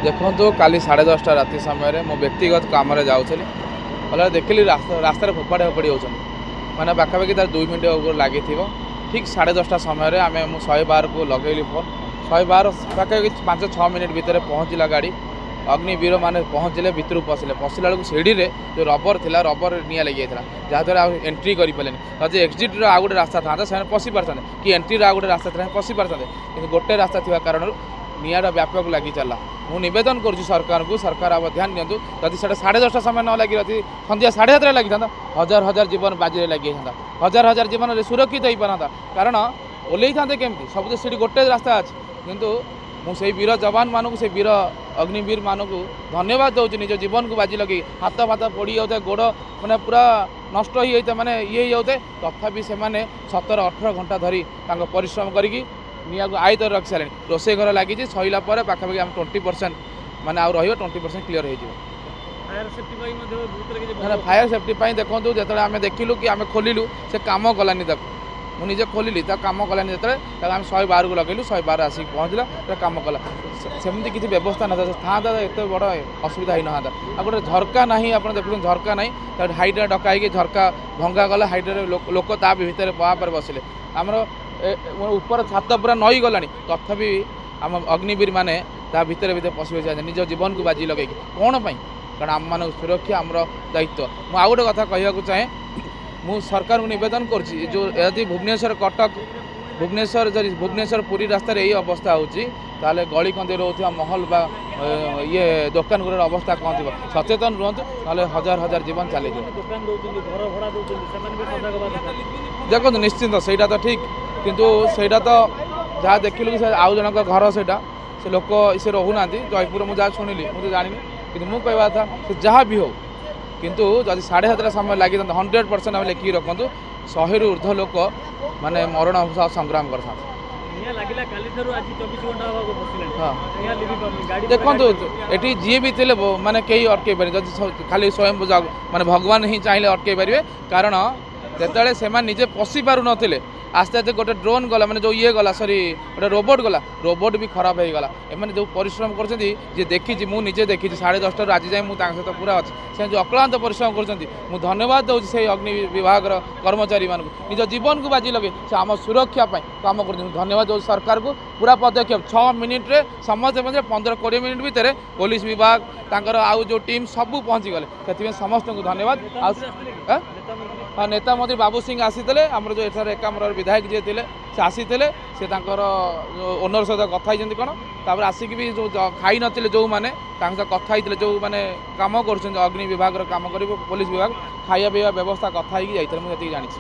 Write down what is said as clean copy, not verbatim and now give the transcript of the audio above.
देखो काली 10:30 राति समय मो व्यक्तिगत कम जाऊँगी भले देखिली रास्तार फोपाड़े फोपाड़ी होती मैंने पाखापाखि तार 2 मिनट लगी ठीक 10:30 समय आम 112 को लगेली फोन 112 पाखापाखि 5-6 मिनट भितर पहुँचला गाड़ी अग्निवीर मैंने पहुँचले भितर पशिले पशिला बेलू सीढ़ी जो रबर था रबर निआ लगी जाता जहाँद्वारा एंट्री करें जब एक्जिट्र आउ गोटे रास्ता था से पशि पारते कि एंट्री आउ गोटे रास्ता था पशि पारते कि गोटे रास्ता थी कारण निआटा व्यापक लगी चलला मु नवेदन करुँ सरकार को सरकार अब ध्यान दिंतु जदि से 10:30 समय न लगी रही सन्ध्या 7:30 लगी था हजार हजार जीवन बाजी लगी था हजार हजार जीवन सुरक्षित हो पारता कारण ओल्लै था केमती सब तो सीढ़ी गोटे रास्ता अच्छे किंतु मुझे वीर जवान मानू से वीर अग्निवीर मानक धन्यवाद दूसरी निज जीवन को बाजी लगे हाथ फाथ पड़ जाते गोड़ मैंने पूरा नष्ट हो जाते मैंने ये होते तथापि से 17-18 घंटा धरी परिश्रम करी निया को आयत रखी सारे रोसे घर लगी सैला पाखापाखि आम 20% माने आउ रही 20% क्लीयर हो फायर सेफ्टी देखो जो आम देखिलु कि आम खोलू से कम कलानी तक मुझे खोलिली कम कलानी जो आम 112 को लगेलु 112 आसिक पहुँचला कम कला सेमती किसी व्यवस्था ना था एत बड़ असुविधा ही ना आ गोटे झरका ना आप देखुन झरका ना हाइड्रे डकाई झरका भंगा गला हाइड्रे लोक ता भितर पर बसिले आमर ऊपर छात पूरा नई गला तथापि आम अग्निवीर मैंने भितर भितर पशि जाते निज जीवन को बाजी लगे कौन पाई कारण आम मान सुरक्षा आमर दायित्व मुझे आउ गोटे कथा कहूँ चाहे मु सरकार को निवेदन करुँची जो यदि भुवनेश्वर कटक भुवनेश्वर जदि भुवनेश्वर पुरी रास्तार यही अवस्था होची ताले गली कंदी रोथुवा महल बा ये दुकान गुर अवस्था कौन थी सचेतन रुहतु ना हजार हजार जीवन चली देखो निश्चिंत सहीटा तो ठीक किंतु सहीटा तो जहाँ देखिलु कि आउ जनक घर से लोक से रोना जयपुर मुझे जहाँ शुणिली मुझे जानी कि मुझे कहवा था जहाँ भी हो किंतु जब 7:30 समय लगी 100% आम लिखिकी रखु 100 रू ऊर्ध्व लोक माने मरण संग्राम कर देखो ये जी भी थे माने कई अटकई पारे खाली स्वयं माने भगवान ही चाहिए अटकई पारे कारण जिते से निजे पशि पार नी आस्ते आस्ते गोटे ड्रोन गला मैंने जो ये गला सॉरी गोटे रोबोट गला रोबोट भी खराब हो गला एम जो परिश्रम कर देखी मुझे देखी 10:30 आज जाए मुझे सहित पूरा अच्छे से जो अक्लांत परिश्रम कर धन्यवाद दूसरी से अग्नि विभाग कर्मचारी मान निज जीवन को बाजी लगे से आम सुरक्षा काम कर धन्यवाद दूसरी सरकार को पूरा पदक्षेप 6 मिनिट रे समस्त 15-20 मिनिट भितर पुलिस विभाग तांकर आउ जो टीम सबू पहुँची गले से समस्त को धन्यवाद हाँ नेता मंत्री बाबू सिंह आसीते आमर जो एठार एकाम्र विधायक जी थे से आसीते से ओनर सहित कथी कौन तापर आसिक भी जो खाई नथिले जो मैंने कथा जो मैंने कम कर अग्नि विभाग काम कर पुलिस विभाग खाଇବା ପିଇବା ବ୍ୟବସ୍ଥା କଥା ହେଇକି ଯାଇଥିଲେ ମୁଁ ଯେତିକି ଜାଣିଛି।